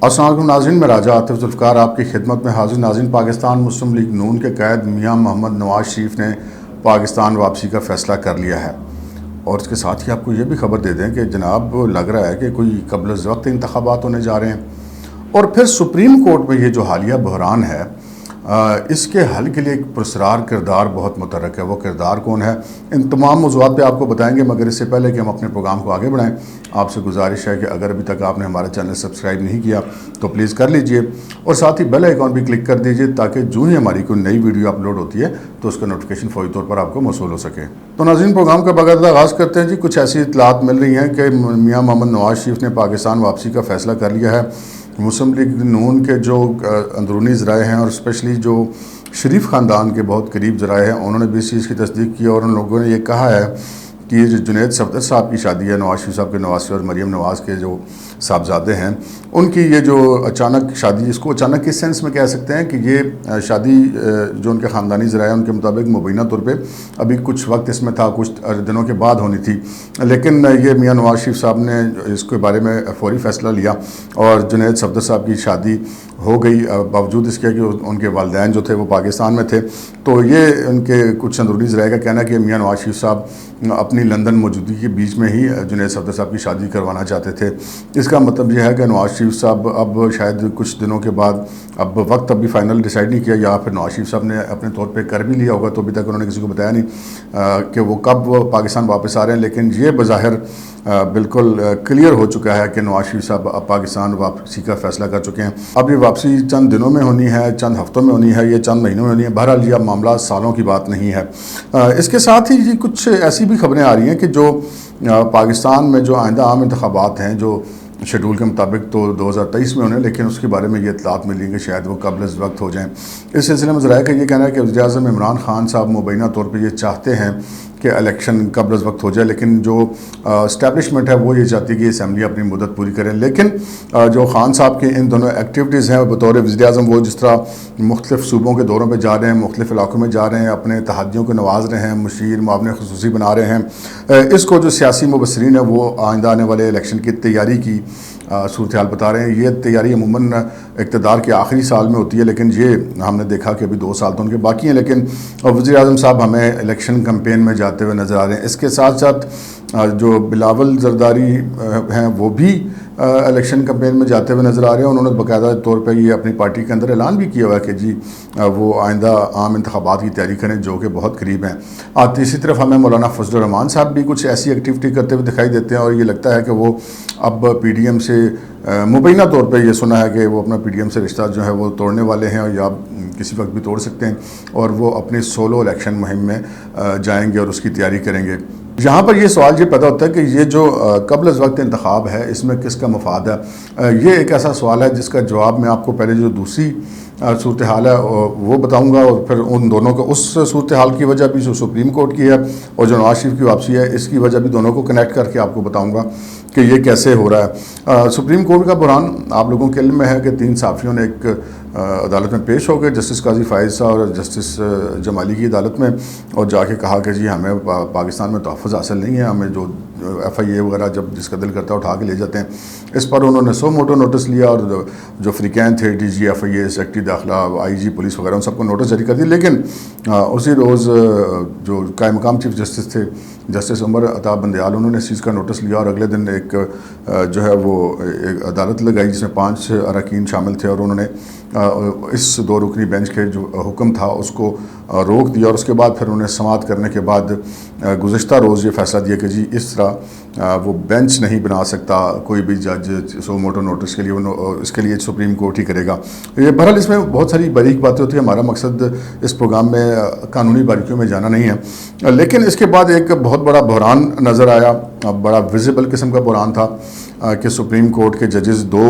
अस्सलाम वालेकुम नाज़रीन, मैं राजा आतिफ ज़ुल्फ़िकार आपकी खिदमत में हाजिर। नाज़रीन, पाकिस्तान मुस्लिम लीग नून के क़ैद मियां मोहम्मद नवाज़ शरीफ ने पाकिस्तान वापसी का फ़ैसला कर लिया है। और इसके साथ ही आपको ये भी खबर दे दें कि जनाब लग रहा है कि कोई कब्ल वक्त इंतखाबात होने जा रहे हैं। और फिर सुप्रीम कोर्ट में ये जो हालिया बहरान है, इसके हल के लिए एक पुरस्कार किरदार बहुत मुतरक है। वो किरदार कौन है, इन तमाम मौज़ूआत पे आपको बताएंगे। मगर इससे पहले कि हम अपने प्रोग्राम को आगे बढ़ाएं, आपसे गुजारिश है कि अगर अभी तक आपने हमारा चैनल सब्सक्राइब नहीं किया तो प्लीज़ कर लीजिए और साथ ही बेल आइकॉन भी क्लिक कर दीजिए, ताकि जो ही हमारी कोई नई वीडियो अपलोड होती है तो उसका नोटिफिकेशन फौरी तौर पर आपको मौसूल हो सके। तो नाज़रीन, प्रोग्राम का बाकायदा आगाज़ करते हैं जी। कुछ ऐसी इतलात मिल रही हैं कि मियां मोहम्मद नवाज़ शरीफ ने पाकिस्तान वापसी का फ़ैसला कर लिया है। मुस्लिम लीग नून के जो अंदरूनी ज़राए हैं और स्पेशली जो शरीफ ख़ानदान के बहुत करीब ज़राए हैं, उन्होंने भी इस चीज़ की तस्दीक की और उन लोगों ने ये कहा है कि ये जो जुनैद सफदर साहब की शादी है, नवाज़ शरीफ साहब के नवासे और मरीम नवाज़ के जो साहबजादे हैं, उनकी ये जो अचानक शादी, इसको अचानक किस सेंस में कह सकते हैं कि ये शादी जो उनके ख़ानदानी ज़राए उनके मुताबिक मुबैना तौर पे अभी कुछ वक्त इसमें था, कुछ दिनों के बाद होनी थी। लेकिन ये मियां नवाज़ शरीफ साहब ने इसके बारे में फ़ौरी फ़ैसला लिया और जुनैद सफदर साहब की शादी हो गई, बावजूद इसके कि उनके वालिदैन जो थे वो पाकिस्तान में थे। तो ये उनके कुछ अंदरूनी ज़राए का कहना है कि मियां नवाज़ शरीफ साहब अपनी लंदन मौजूदगी के बीच में ही जुनैद सफदर साहब की शादी करवाना चाहते थे। इसका मतलब यह है कि नवाज़ शरीफ साहब अब शायद कुछ दिनों के बाद, अब वक्त अभी फाइनल डिसाइड नहीं किया, या फिर नवाज़ शरीफ साहब ने अपने तौर पे कर भी लिया होगा, तो अभी तक उन्होंने किसी को बताया नहीं कि वो कब पाकिस्तान वापस आ रहे हैं। लेकिन ये बज़ाहिर बिल्कुल क्लियर हो चुका है कि नवाज़ शरीफ साहब अब पाकिस्तान वापसी का फ़ैसला कर चुके हैं। अब ये वापसी चंद दिनों में होनी है, चंद हफ्तों में होनी है, ये चंद महीनों में होनी है। बहरहाल ये मामला सालों की बात नहीं है। इसके साथ ही जी कुछ ऐसी भी खबरें आ रही हैं कि जो पाकिस्तान में जो आइंदा आम इंतखाबात हैं, जो शेड्यूल के मुताबिक तो 2023 में होने, लेकिन उसके बारे में ये इतलात मिली कि शायद वो कबल वक्त हो जाएँ। इस सिलसिले में ज़राए का ये कहना है कि वज़ीर-ए-आज़म इमरान खान साहब मुबैना तौर पर ये चाहते हैं कि इलेक्शन कबल वक्त हो जाए, लेकिन जो इस्टेब्लिशमेंट है वो ये चाहती है कि असम्बली अपनी मुद्दत पूरी करें। लेकिन जो खान साहब की इन दोनों एक्टिविटीज़ हैं बतौर वज़ीर-ए-आज़म, वो जिस तरह मुख्तलिफ़ सूबों के दौरों पर जा रहे हैं, मुख्तलिफ़ इलाकों में जा रहे हैं, अपने तहदियों को नवाज रहे हैं, मुशीर मुआवने ख़ुसूसी बना रहे हैं, इसको जो सियासी मुबस्सरीन है वो आइंदा आने वाले इलेक्शन की तैयारी की सूरत हाल बता रहे हैं। ये तैयारी अमूमन इक़्तिदार के आखिरी साल में होती है, लेकिन ये हमने देखा कि अभी 2 साल तो उनके बाकी हैं, लेकिन वज़ीर-ए-आज़म साहब हमें इलेक्शन कैंपेन में जाते हुए नज़र आ रहे हैं। इसके साथ साथ जो बिलावल ज़रदारी हैं वो भी इलेक्शन कैंपेन में जाते हुए नज़र आ रहे हैं। उन्होंने बाकायदा तौर पर ये अपनी पार्टी के अंदर ऐलान भी किया हुआ है कि जी वो आइंदा आम इंतखाबात की तैयारी करें जो कि बहुत करीब हैं। तीसरी तरफ हमें मौलाना फजलुर रहमान साहब भी कुछ ऐसी एक्टिविटी करते हुए दिखाई देते हैं और ये लगता है कि वो अब PDM से मुबैना तौर पे ये सुना है कि वो अपना PDM से रिश्ता जो है वो तोड़ने वाले हैं, और या किसी वक्त भी तोड़ सकते हैं, और वो अपनी सोलो इलेक्शन मुहिम में जाएंगे और उसकी तैयारी करेंगे। यहाँ पर ये सवाल ये पैदा होता है कि ये जो कबल वक्त इंतखाब है, इसमें किसका मफाद है। ये एक ऐसा सवाल है जिसका जवाब मैं आपको पहले जो दूसरी सूरत हाल है वो बताऊंगा, और फिर उन दोनों को, उस सूरत हाल की वजह भी जो सुप्रीम कोर्ट की है और जो नवाज़ शरीफ की वापसी है, इसकी वजह भी दोनों को कनेक्ट करके आपको बताऊंगा कि ये कैसे हो रहा है। सुप्रीम कोर्ट का बुरहान आप लोगों के इल्म में है कि 3 साफ़ियों ने एक अदालत में पेश हो गए, जस्टिस काजी फायद साहब और जस्टिस जमाली की अदालत में, और जाके कहा कि जी हमें पाकिस्तान में तहफ़्फ़ुज़ हासिल नहीं है, हमें जो FIA वगैरह जब जिसका दिल करता है उठा के ले जाते हैं। इस पर उन्होंने सो मोटो नोटिस लिया और जो फ्रीकैन थे, DG FIA, सेक्रेटरी दाखिला, IG पुलिस वगैरह, उन सबको नोटिस जारी कर दिया। लेकिन उसी रोज़ जो कायम मकाम चीफ जस्टिस थे, जस्टिस उमर अता बंदयाल, उन्होंने इस चीज़ का नोटिस लिया और अगले दिन एक जो है वो एक अदालत लगाई जिसमें 5 अरकान शामिल थे, और उन्होंने इस 2 रुकनी बेंच के जो हुक्म था उसको रोक दिया। और उसके बाद फिर उन्हें समाअत करने के बाद गुज़िश्ता रोज़ ये फ़ैसला दिया कि जी इस तरह वो बेंच नहीं बना सकता कोई भी जज सो मोटो नोटिस के लिए, इसके लिए सुप्रीम कोर्ट ही करेगा। ये बहरहाल इसमें बहुत सारी बारीक बातें होती हैं, हमारा मकसद इस प्रोग्राम में कानूनी बारीकियों में जाना नहीं है। लेकिन इसके बाद एक बहुत बड़ा बहरान नज़र आया, बड़ा विजिबल किस्म का बहरान था कि सुप्रीम कोर्ट के जजेस 2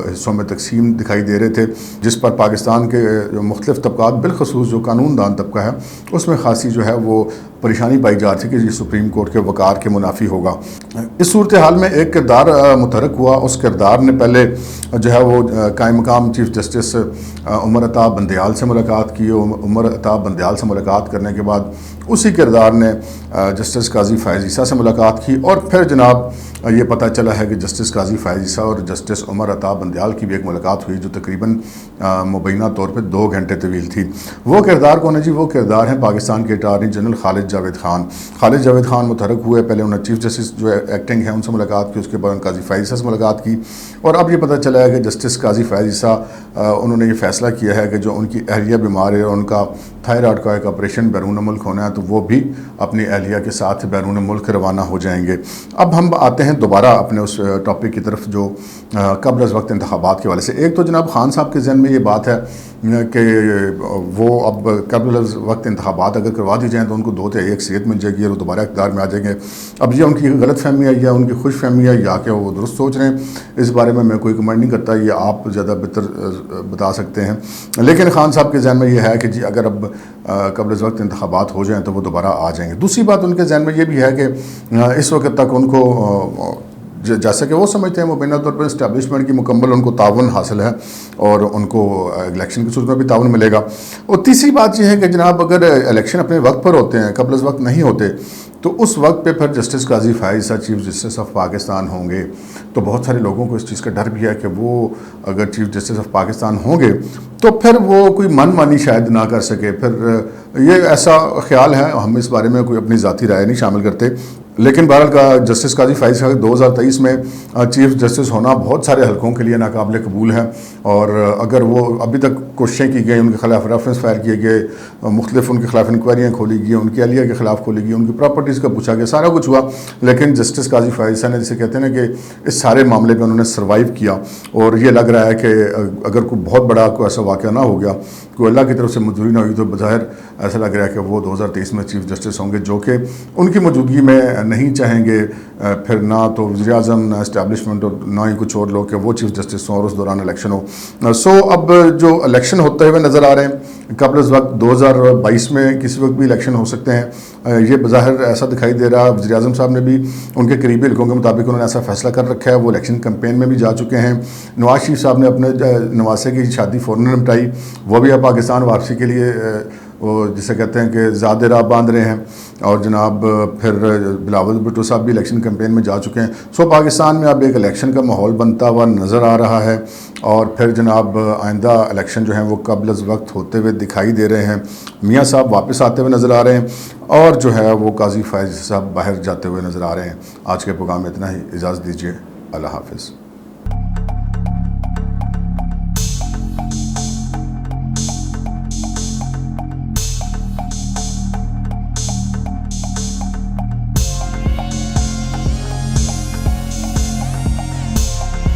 हिस्सों में तकसीम दिखाई दे रहे थे, जिस पर पाकिस्तान के जो मुख्तलिफ तबकात, बिलखसूस जो कानूनदान तबका है, उसमें खासी जो है वो परेशानी पाई जा रही थी कि ये सुप्रीम कोर्ट के वक़ार के मुनाफी होगा। इस सूरत हाल में एक किरदार मुतहरक हुआ। उस किरदार ने पहले जो है वो कायम मकाम चीफ जस्टिस उमर अता बंदयाल से मुलाकात की। उमर अता बंदयाल से मुलाकात करने के बाद उसी किरदार ने जस्टिस काजी फ़ायज़ ईसा से मुलाकात की और फिर जनाब ये पता चला है कि जस्टिस काजी फ़ायज़ ईसा और जस्टिस उमर अता बंदयाल की भी एक मुलाकात हुई जो तकरीबन मुबैना तौर पर 2 घंटे तवील थी। वो किरदार कौन है जी? वो किरदार हैं पाकिस्तान के अटारनी जनरल खालिद जावेद ख़ान। खालिद जावेद ख़ान मुतहरक हुए, पहले उन्होंने चीफ जस्टिस जो एक्टिंग है उनसे मुलाकात की, उसके बाद काजी फ़ायज़ ईसा से मुलाकात की और अब ये पता चला है कि जस्टिस काजी फ़ायज़ ईसा उन्होंने ये फ़ैसला किया है कि जो उनकी अहलिया बीमार है और उनका थायराइड का एक ऑपरेशन बैरून मुल्क होना है तो वो भी अपनी अहलिया के साथ बैरून मुल्क रवाना हो जाएंगे। अब हम आते हैं दोबारा अपने उस टॉपिक की तरफ जो कब्ल अज़ वक्त इंतखाबात के वाले से। एक तो जनाब खान साहब के जहन में ये बात है कि वो अब कब्ल अज़ वक्त इंतखाबात अगर करवा दी जाएँ तो उनको 2 से 1 सीट मिल जाएगी और वो दोबारा इक़्तिदार में आ जाएंगे। अब ये उनकी गलत फहमी है या उनकी खुश फहमी है या क्या वो दुरुस्त सोच रहे हैं, इस बारे में मैं कोई कमेंट नहीं करता, ये आप ज़्यादा बेहतर बता सकते हैं। लेकिन खान साहब के जहन में ये है कि जी अगर अब कब्ल अज़ वक्त इंतखाबात हो जाएँ तो वो दोबारा आ जाएंगे। दूसरी बात उनके जहन में ये भी है कि इस वक्त तक उनको जैसा कि वो समझते हैं मुबैना तौर पर इस्टेब्लिशमेंट की मुकम्मल उनको ताउन हासिल है और उनको इलेक्शन की सूरत में भी ताउन मिलेगा। और तीसरी बात यह है कि जनाब अगर इलेक्शन अपने वक्त पर होते हैं, कब्ल अज़ वक्त नहीं होते, तो उस वक्त पे फिर justice Qazi Faez Isa chief justice of Pakistan होंगे। तो बहुत सारे लोगों को इस चीज़ का डर भी है कि वो अगर चीफ जस्टिस ऑफ पाकिस्तान होंगे तो फिर वो कोई मनमानी शायद ना कर सके। फिर ये ऐसा ख्याल है, हम इस बारे में कोई अपनी ज़ाती राय नहीं शामिल करते, लेकिन बहरहाल का जस्टिस काजी फ़ायज़ ईसा 2023 में चीफ जस्टिस होना बहुत सारे हलकों के लिए नाकाबिल कबूल है। और अगर वो अभी तक कोशिशें की गई, उनके खिलाफ रेफरेंस फाइल किए गए, मुख्तलिफ उनके खिलाफ इंक्वायरियाँ खोली गई, उनकी अहलिया के खिलाफ खोली गई, उनकी प्रॉपर्टीज़ का पूछा गया, सारा कुछ हुआ, लेकिन जस्टिस काजी फ़ायज़ ईसा ने जिसे कहते हैं ना कि इस सारे मामले में उन्होंने सर्वाइव किया। और ये लग रहा है कि अगर कोई बहुत बड़ा कोई ऐसा वाक़या ना हो गया, कोई अल्लाह की तरफ से मंजूरी ना हुई, तो बज़ाहिर ऐसा लग रहा है कि वो 2023 में चीफ जस्टिस होंगे, जो कि उनकी मौजूदगी में नहीं चाहेंगे फिर ना तो वज़ीर-ए-आज़म, ना इस्टेब्लिशमेंट और ना ही कुछ और लोग कि वो चीफ जस्टिस हों और उस दौरान इलेक्शन हो। सो अब जो इलेक्शन होते हुए नज़र आ रहे हैं कब्ल अज़ वक्त 2022 में किसी वक्त भी इलेक्शन हो सकते हैं, ये बज़ाहिर ऐसा दिखाई दे रहा है। वज़ीर-ए-आज़म साहब ने भी उनके करीबी लोगों के मुताबिक उन्होंने ऐसा फैसला कर रखा है, वो इलेक्शन कैंपेन में भी जा चुके हैं। नवाज शरीफ साहब ने अपने नवासे की शादी फ़ौरन निपटाई, वो भी अब पाकिस्तान वापसी के लिए वो जिसे कहते हैं कि ज़्यादा राह बांध रहे हैं। और जनाब फिर बिलावल भुट्टो साहब भी इलेक्शन कैंपेन में जा चुके हैं। सो पाकिस्तान में अब एक इलेक्शन का माहौल बनता हुआ नज़र आ रहा है और फिर जनाब आइंदा इलेक्शन जो है वो कब्ल अज़ वक्त होते हुए दिखाई दे रहे हैं। मियाँ साहब वापस आते हुए नज़र आ रहे हैं और जो है वो काजी फ़ायज़ साहब बाहर जाते हुए नज़र आ रहे हैं। आज के प्रोग्राम में इतना ही, इजाज़त दीजिए, अल्लाह हाफ़िज़।